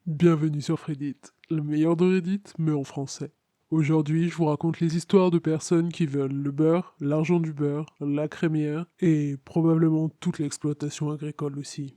Bienvenue sur Reddit, le meilleur de Reddit, mais en français. Aujourd'hui, je vous raconte les histoires de personnes qui veulent le beurre, l'argent du beurre, la crémière et probablement toute l'exploitation agricole aussi.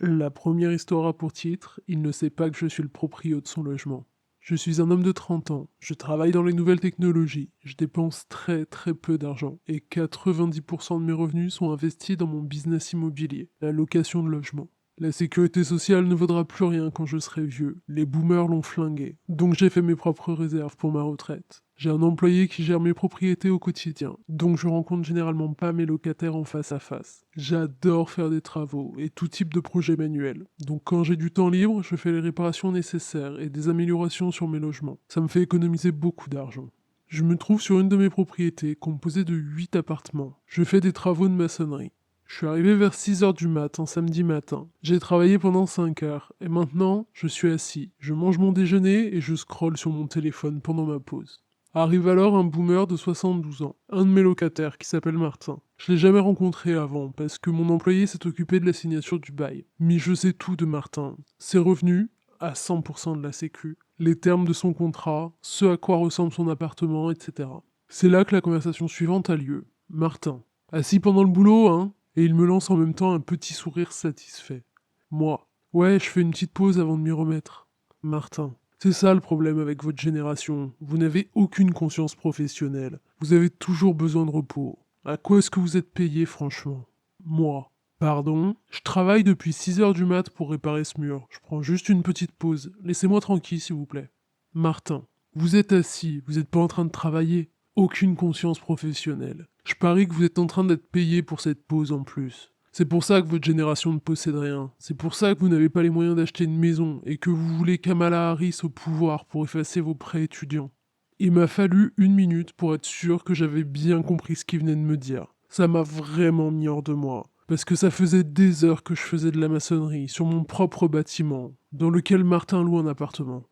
La première histoire a pour titre « Il ne sait pas que je suis le proprio de son logement ». Je suis un homme de 30 ans, je travaille dans les nouvelles technologies, je dépense très peu d'argent et 90% de mes revenus sont investis dans mon business immobilier, la location de logements. La sécurité sociale ne vaudra plus rien quand je serai vieux, les boomers l'ont flingué, donc j'ai fait mes propres réserves pour ma retraite. J'ai un employé qui gère mes propriétés au quotidien, donc je rencontre généralement pas mes locataires en face à face. J'adore faire des travaux et tout type de projets manuels, donc quand j'ai du temps libre, je fais les réparations nécessaires et des améliorations sur mes logements. Ça me fait économiser beaucoup d'argent. Je me trouve sur une de mes propriétés, composée de 8 appartements. Je fais des travaux de maçonnerie. Je suis arrivé vers 6 heures du matin, samedi matin. J'ai travaillé pendant 5 heures, et maintenant, je suis assis. Je mange mon déjeuner et je scrolle sur mon téléphone pendant ma pause. Arrive alors un boomer de 72 ans, un de mes locataires qui s'appelle Martin. Je l'ai jamais rencontré avant parce que mon employé s'est occupé de la signature du bail. Mais je sais tout de Martin. Ses revenus, à 100% de la sécu, les termes de son contrat, ce à quoi ressemble son appartement, etc. C'est là que la conversation suivante a lieu. Martin. Assis pendant le boulot, hein? Et il me lance en même temps un petit sourire satisfait. Moi. Ouais, je fais une petite pause avant de m'y remettre. Martin. C'est ça le problème avec votre génération. Vous n'avez aucune conscience professionnelle. Vous avez toujours besoin de repos. À quoi est-ce que vous êtes payé, franchement? Moi. Pardon? Je travaille depuis 6 heures du mat pour réparer ce mur. Je prends juste une petite pause. Laissez-moi tranquille, s'il vous plaît. Martin. Vous êtes assis, vous n'êtes pas en train de travailler. Aucune conscience professionnelle. Je parie que vous êtes en train d'être payé pour cette pause en plus. C'est pour ça que votre génération ne possède rien. C'est pour ça que vous n'avez pas les moyens d'acheter une maison et que vous voulez Kamala Harris au pouvoir pour effacer vos prêts étudiants. Il m'a fallu 1 minute pour être sûr que j'avais bien compris ce qu'il venait de me dire. Ça m'a vraiment mis hors de moi. Parce que ça faisait des heures que je faisais de la maçonnerie sur mon propre bâtiment, dans lequel Martin loue un appartement.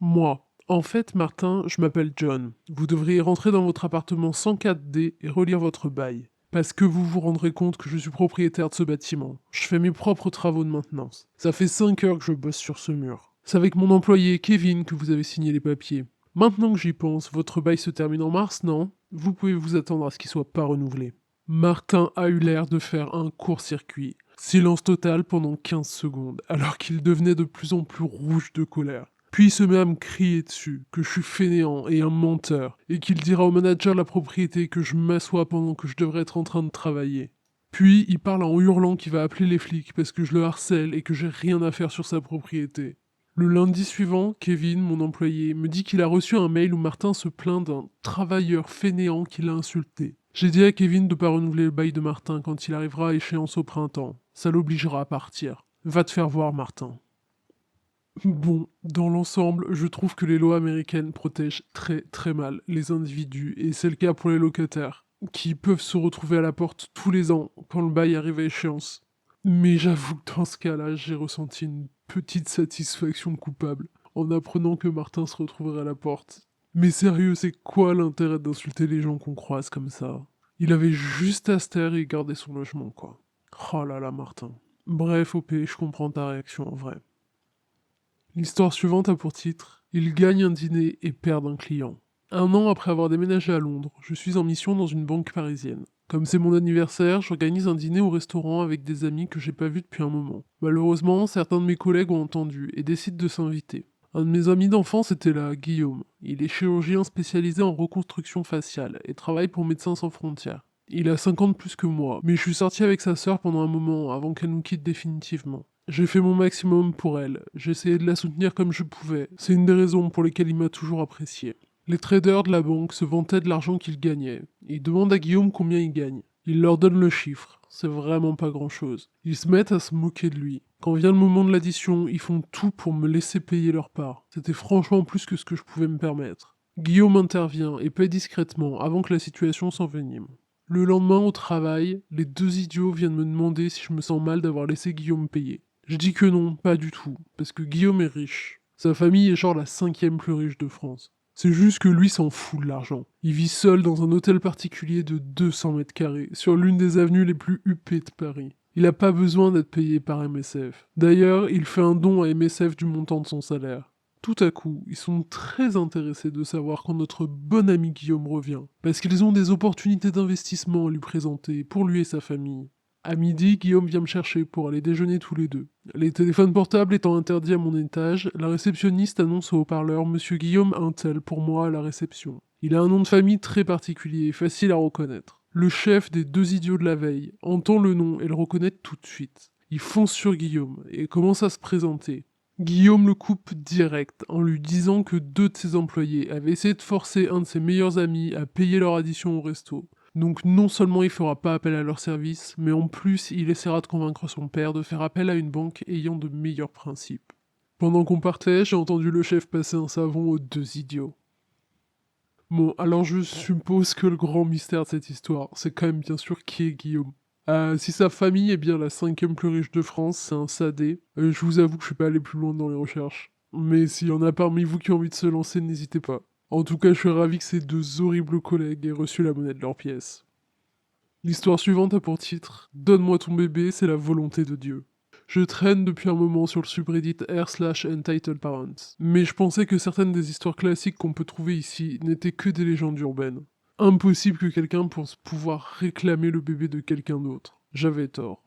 Moi. En fait, Martin, je m'appelle John. Vous devriez rentrer dans votre appartement 104D et relire votre bail. Parce que vous vous rendrez compte que je suis propriétaire de ce bâtiment. Je fais mes propres travaux de maintenance. Ça fait 5 heures que je bosse sur ce mur. C'est avec mon employé Kevin que vous avez signé les papiers. Maintenant que j'y pense, votre bail se termine en mars, non? Vous pouvez vous attendre à ce qu'il soit pas renouvelé. Martin a eu l'air de faire un court-circuit. Silence total pendant 15 secondes, alors qu'il devenait de plus en plus rouge de colère. Puis il se met à me crier dessus, que je suis fainéant et un menteur, et qu'il dira au manager de la propriété que je m'assois pendant que je devrais être en train de travailler. Puis il parle en hurlant qu'il va appeler les flics parce que je le harcèle et que j'ai rien à faire sur sa propriété. Le lundi suivant, Kevin, mon employé, me dit qu'il a reçu un mail où Martin se plaint d'un travailleur fainéant qui l'a insulté. J'ai dit à Kevin de pas renouveler le bail de Martin quand il arrivera à échéance au printemps. Ça l'obligera à partir. Va te faire voir, Martin. Bon, dans l'ensemble, je trouve que les lois américaines protègent très mal les individus, et c'est le cas pour les locataires, qui peuvent se retrouver à la porte tous les ans quand le bail arrive à échéance. Mais j'avoue que dans ce cas-là, j'ai ressenti une petite satisfaction coupable en apprenant que Martin se retrouverait à la porte. Mais sérieux, c'est quoi l'intérêt d'insulter les gens qu'on croise comme ça? Il avait juste à se taire et garder son logement, quoi. Oh là là, Martin. Bref, OP, je comprends ta réaction en vrai. L'histoire suivante a pour titre Il gagne un dîner et perd un client. Un an après avoir déménagé à Londres, je suis en mission dans une banque parisienne. Comme c'est mon anniversaire, j'organise un dîner au restaurant avec des amis que j'ai pas vus depuis un moment. Malheureusement, certains de mes collègues ont entendu et décident de s'inviter. Un de mes amis d'enfance était là, Guillaume. Il est chirurgien spécialisé en reconstruction faciale et travaille pour Médecins sans frontières. Il a 50 plus que moi, mais je suis sorti avec sa sœur pendant un moment avant qu'elle nous quitte définitivement. J'ai fait mon maximum pour elle, j'ai essayé de la soutenir comme je pouvais, c'est une des raisons pour lesquelles il m'a toujours apprécié. Les traders de la banque se vantaient de l'argent qu'ils gagnaient. Ils demandent à Guillaume combien il gagne. Il leur donne le chiffre, c'est vraiment pas grand-chose. Ils se mettent à se moquer de lui. Quand vient le moment de l'addition, ils font tout pour me laisser payer leur part. C'était franchement plus que ce que je pouvais me permettre. Guillaume intervient et paie discrètement avant que la situation s'envenime. Le lendemain au travail, les deux idiots viennent me demander si je me sens mal d'avoir laissé Guillaume payer. Je dis que non, pas du tout, parce que Guillaume est riche. Sa famille est genre la 5e plus riche de France. C'est juste que lui s'en fout de l'argent. Il vit seul dans un hôtel particulier de 200 mètres carrés, sur l'une des avenues les plus huppées de Paris. Il n'a pas besoin d'être payé par MSF. D'ailleurs, il fait un don à MSF du montant de son salaire. Tout à coup, ils sont très intéressés de savoir quand notre bon ami Guillaume revient, parce qu'ils ont des opportunités d'investissement à lui présenter pour lui et sa famille. À midi, Guillaume vient me chercher pour aller déjeuner tous les deux. Les téléphones portables étant interdits à mon étage, la réceptionniste annonce au haut-parleur Monsieur Guillaume Intel pour moi à la réception. Il a un nom de famille très particulier, facile à reconnaître. Le chef des deux idiots de la veille entend le nom et le reconnaît tout de suite. Il fonce sur Guillaume et commence à se présenter. Guillaume le coupe direct en lui disant que deux de ses employés avaient essayé de forcer un de ses meilleurs amis à payer leur addition au resto. Donc non seulement il fera pas appel à leur service, mais en plus il essaiera de convaincre son père de faire appel à une banque ayant de meilleurs principes. Pendant qu'on partait, j'ai entendu le chef passer un savon aux deux idiots. Bon, alors je suppose que le grand mystère de cette histoire, c'est quand même bien sûr qui est Guillaume. Si sa famille est bien la cinquième plus riche de France, c'est un sadé. Je vous avoue que je suis pas allé plus loin dans les recherches. Mais s'il y en a parmi vous qui ont envie de se lancer, n'hésitez pas. En tout cas, je suis ravi que ces deux horribles collègues aient reçu la monnaie de leur pièce. L'histoire suivante a pour titre Donne-moi ton bébé, c'est la volonté de Dieu. Je traîne depuis un moment sur le subreddit r/Entitled Parents, mais je pensais que certaines des histoires classiques qu'on peut trouver ici n'étaient que des légendes urbaines. Impossible que quelqu'un pense pouvoir réclamer le bébé de quelqu'un d'autre. J'avais tort.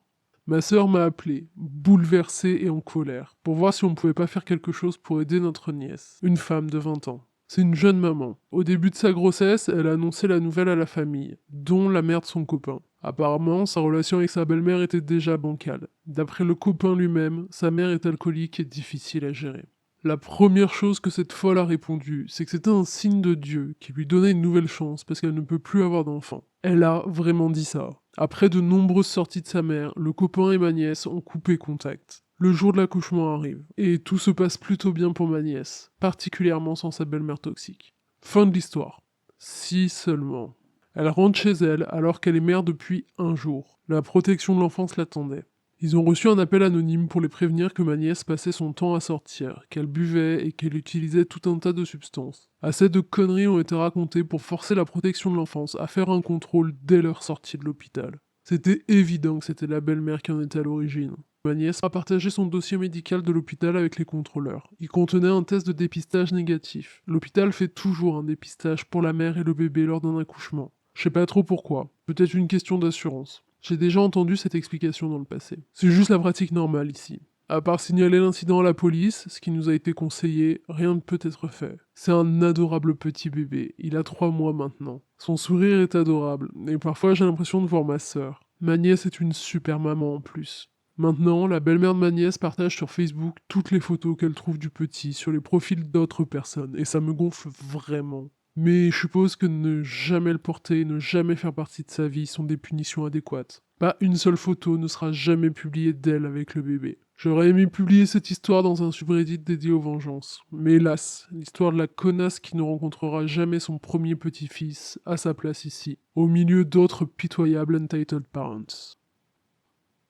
Ma sœur m'a appelé, bouleversée et en colère, pour voir si on pouvait pas faire quelque chose pour aider notre nièce, une femme de 20 ans. C'est une jeune maman. Au début de sa grossesse, elle a annoncé la nouvelle à la famille, dont la mère de son copain. Apparemment, sa relation avec sa belle-mère était déjà bancale. D'après le copain lui-même, sa mère est alcoolique et difficile à gérer. La première chose que cette folle a répondu, c'est que c'était un signe de Dieu qui lui donnait une nouvelle chance parce qu'elle ne peut plus avoir d'enfant. Elle a vraiment dit ça. Après de nombreuses sorties de sa mère, le copain et ma nièce ont coupé contact. Le jour de l'accouchement arrive, et tout se passe plutôt bien pour ma nièce, particulièrement sans sa belle-mère toxique. Fin de l'histoire. Si seulement. Elle rentre chez elle alors qu'elle est mère depuis un jour. La protection de l'enfance l'attendait. Ils ont reçu un appel anonyme pour les prévenir que ma nièce passait son temps à sortir, qu'elle buvait et qu'elle utilisait tout un tas de substances. Assez de conneries ont été racontées pour forcer la protection de l'enfance à faire un contrôle dès leur sortie de l'hôpital. C'était évident que c'était la belle-mère qui en était à l'origine. Ma nièce a partagé son dossier médical de l'hôpital avec les contrôleurs. Il contenait un test de dépistage négatif. L'hôpital fait toujours un dépistage pour la mère et le bébé lors d'un accouchement. Je sais pas trop pourquoi. Peut-être une question d'assurance. J'ai déjà entendu cette explication dans le passé. C'est juste la pratique normale ici. À part signaler l'incident à la police, ce qui nous a été conseillé, rien ne peut être fait. C'est un adorable petit bébé, il a 3 mois maintenant. Son sourire est adorable, et parfois j'ai l'impression de voir ma sœur. Ma nièce est une super maman en plus. Maintenant, la belle-mère de ma nièce partage sur Facebook toutes les photos qu'elle trouve du petit sur les profils d'autres personnes, et ça me gonfle vraiment. Mais je suppose que ne jamais le porter, ne jamais faire partie de sa vie sont des punitions adéquates. Pas une seule photo ne sera jamais publiée d'elle avec le bébé. J'aurais aimé publier cette histoire dans un subreddit dédié aux vengeances. Mais hélas, l'histoire de la connasse qui ne rencontrera jamais son premier petit-fils a sa place ici, au milieu d'autres pitoyables Untitled Parents.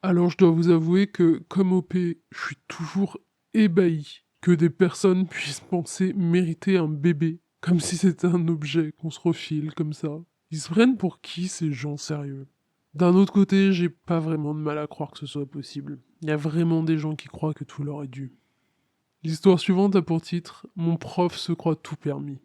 Alors je dois vous avouer que, comme OP, je suis toujours ébahi que des personnes puissent penser mériter un bébé, comme si c'était un objet qu'on se refile comme ça. Ils se prennent pour qui ces gens sérieux? D'un autre côté, j'ai pas vraiment de mal à croire que ce soit possible. Il y a vraiment des gens qui croient que tout leur est dû. L'histoire suivante a pour titre Mon prof se croit tout permis.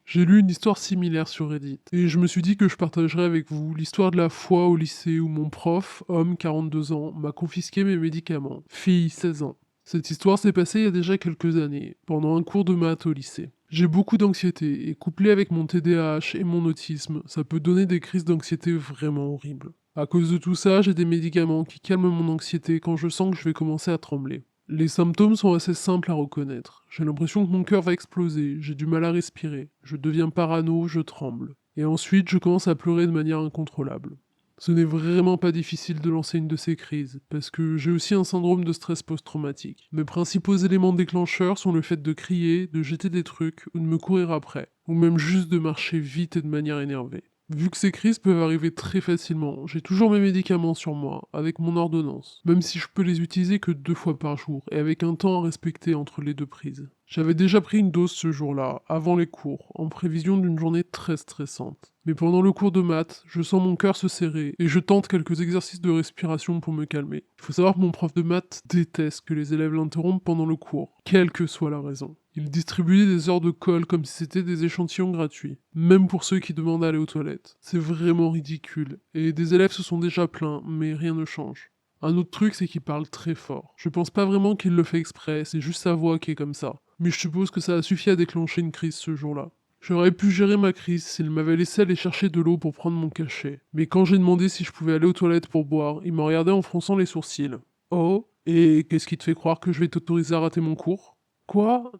J'ai lu une histoire similaire sur Reddit, et je me suis dit que je partagerais avec vous l'histoire de la fois au lycée où mon prof, homme 42 ans, m'a confisqué mes médicaments, fille 16 ans. Cette histoire s'est passée il y a déjà quelques années, pendant un cours de maths au lycée. J'ai beaucoup d'anxiété, et couplé avec mon TDAH et mon autisme, ça peut donner des crises d'anxiété vraiment horribles. À cause de tout ça, j'ai des médicaments qui calment mon anxiété quand je sens que je vais commencer à trembler. Les symptômes sont assez simples à reconnaître. J'ai l'impression que mon cœur va exploser, j'ai du mal à respirer, je deviens parano, je tremble. Et ensuite, je commence à pleurer de manière incontrôlable. Ce n'est vraiment pas difficile de lancer une de ces crises, parce que j'ai aussi un syndrome de stress post-traumatique. Mes principaux éléments déclencheurs sont le fait de crier, de jeter des trucs, ou de me courir après, ou même juste de marcher vite et de manière énervée. Vu que ces crises peuvent arriver très facilement, j'ai toujours mes médicaments sur moi, avec mon ordonnance, même si je peux les utiliser que 2 fois par jour, et avec un temps à respecter entre les 2 prises. J'avais déjà pris une dose ce jour-là, avant les cours, en prévision d'une journée très stressante. Mais pendant le cours de maths, je sens mon cœur se serrer, et je tente quelques exercices de respiration pour me calmer. Il faut savoir que mon prof de maths déteste que les élèves l'interrompent pendant le cours, quelle que soit la raison. Il distribuait des heures de colle comme si c'était des échantillons gratuits, même pour ceux qui demandent à aller aux toilettes. C'est vraiment ridicule, et des élèves se sont déjà plaints, mais rien ne change. Un autre truc, c'est qu'il parle très fort. Je pense pas vraiment qu'il le fait exprès, c'est juste sa voix qui est comme ça. Mais je suppose que ça a suffi à déclencher une crise ce jour-là. J'aurais pu gérer ma crise s'il m'avait laissé aller chercher de l'eau pour prendre mon cachet. Mais quand j'ai demandé si je pouvais aller aux toilettes pour boire, il m'a regardé en fronçant les sourcils. Oh, et qu'est-ce qui te fait croire que je vais t'autoriser à rater mon cours? Quoi?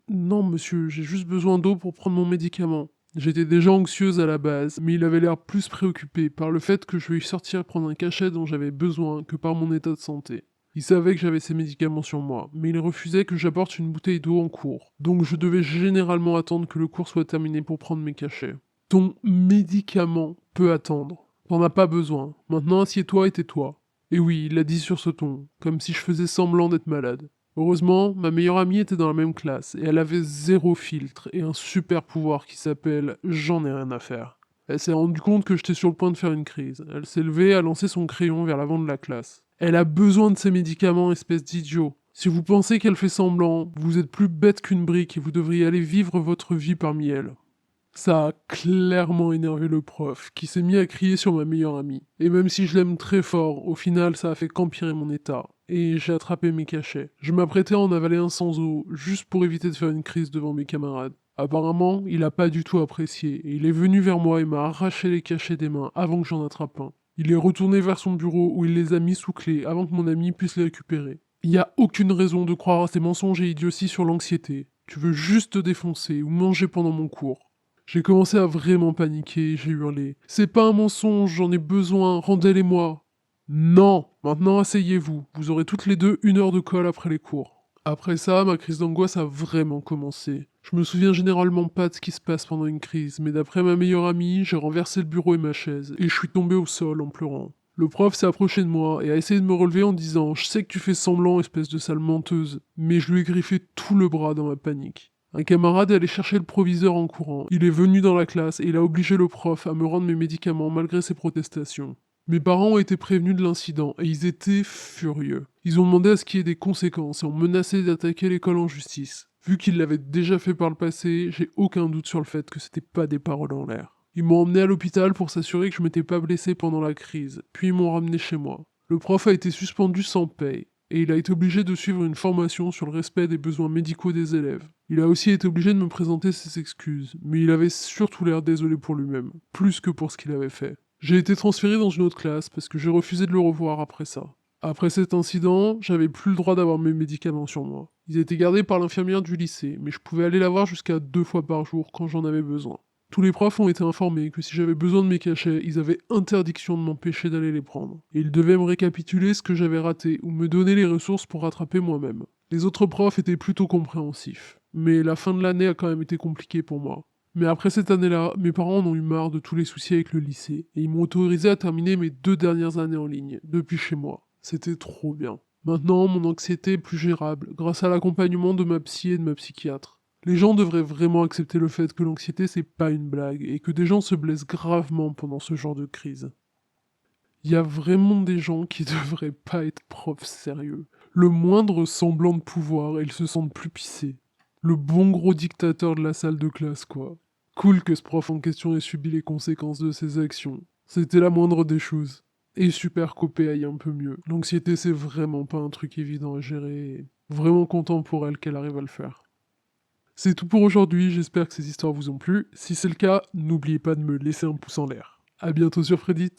Non, monsieur, j'ai juste besoin d'eau pour prendre mon médicament. J'étais déjà anxieuse à la base, mais il avait l'air plus préoccupé par le fait que je veuille sortir prendre un cachet dont j'avais besoin que par mon état de santé. Il savait que j'avais ces médicaments sur moi, mais il refusait que j'apporte une bouteille d'eau en cours, donc je devais généralement attendre que le cours soit terminé pour prendre mes cachets. Ton médicament peut attendre. T'en as pas besoin. Maintenant assieds-toi et tais-toi. Et oui, il l'a dit sur ce ton, comme si je faisais semblant d'être malade. Heureusement, ma meilleure amie était dans la même classe, et elle avait 0 filtre et un super pouvoir qui s'appelle «J'en ai rien à faire». Elle s'est rendue compte que j'étais sur le point de faire une crise. Elle s'est levée, a lancé son crayon vers l'avant de la classe. Elle a besoin de ses médicaments, espèce d'idiot. Si vous pensez qu'elle fait semblant, vous êtes plus bête qu'une brique et vous devriez aller vivre votre vie parmi elles. Ça a clairement énervé le prof, qui s'est mis à crier sur ma meilleure amie. Et même si je l'aime très fort, au final ça a fait qu'empirer mon état. Et j'ai attrapé mes cachets. Je m'apprêtais à en avaler un sans eau, juste pour éviter de faire une crise devant mes camarades. Apparemment, il a pas du tout apprécié, et il est venu vers moi et m'a arraché les cachets des mains avant que j'en attrape un. Il est retourné vers son bureau où il les a mis sous clé avant que mon ami puisse les récupérer. Il n'y a aucune raison de croire à ces mensonges et idioties sur l'anxiété. Tu veux juste te défoncer ou manger pendant mon cours. J'ai commencé à vraiment paniquer, j'ai hurlé. C'est pas un mensonge, j'en ai besoin, rendez-les-moi. Non, maintenant asseyez-vous, vous aurez toutes les deux 1 heure de colle après les cours. Après ça, ma crise d'angoisse a vraiment commencé. Je me souviens généralement pas de ce qui se passe pendant une crise, mais d'après ma meilleure amie, j'ai renversé le bureau et ma chaise, et je suis tombé au sol en pleurant. Le prof s'est approché de moi et a essayé de me relever en disant «Je sais que tu fais semblant, espèce de sale menteuse», mais je lui ai griffé tout le bras dans ma panique. Un camarade est allé chercher le proviseur en courant. Il est venu dans la classe et il a obligé le prof à me rendre mes médicaments malgré ses protestations. Mes parents ont été prévenus de l'incident et ils étaient furieux. Ils ont demandé à ce qu'il y ait des conséquences et ont menacé d'attaquer l'école en justice. Vu qu'ils l'avaient déjà fait par le passé, j'ai aucun doute sur le fait que c'était pas des paroles en l'air. Ils m'ont emmené à l'hôpital pour s'assurer que je m'étais pas blessé pendant la crise, puis ils m'ont ramené chez moi. Le prof a été suspendu sans paye, et il a été obligé de suivre une formation sur le respect des besoins médicaux des élèves. Il a aussi été obligé de me présenter ses excuses, mais il avait surtout l'air désolé pour lui-même, plus que pour ce qu'il avait fait. J'ai été transféré dans une autre classe parce que j'ai refusé de le revoir après ça. Après cet incident, j'avais plus le droit d'avoir mes médicaments sur moi. Ils étaient gardés par l'infirmière du lycée, mais je pouvais aller la voir jusqu'à 2 fois par jour quand j'en avais besoin. Tous les profs ont été informés que si j'avais besoin de mes cachets, ils avaient interdiction de m'empêcher d'aller les prendre. Et ils devaient me récapituler ce que j'avais raté ou me donner les ressources pour rattraper moi-même. Les autres profs étaient plutôt compréhensifs, mais la fin de l'année a quand même été compliquée pour moi. Mais après cette année-là, mes parents en ont eu marre de tous les soucis avec le lycée, et ils m'ont autorisé à terminer mes 2 dernières années en ligne, depuis chez moi. C'était trop bien. Maintenant, mon anxiété est plus gérable, grâce à l'accompagnement de ma psy et de ma psychiatre. Les gens devraient vraiment accepter le fait que l'anxiété c'est pas une blague, et que des gens se blessent gravement pendant ce genre de crise. Il y a vraiment des gens qui devraient pas être profs sérieux. Le moindre semblant de pouvoir et ils se sentent plus pissés. Le bon gros dictateur de la salle de classe, quoi. Cool que ce prof en question ait subi les conséquences de ses actions. C'était la moindre des choses. Et super copé aille un peu mieux. L'anxiété, c'est vraiment pas un truc évident à gérer. Et vraiment content pour elle qu'elle arrive à le faire. C'est tout pour aujourd'hui, j'espère que ces histoires vous ont plu. Si c'est le cas, n'oubliez pas de me laisser un pouce en l'air. À bientôt sur Reddit.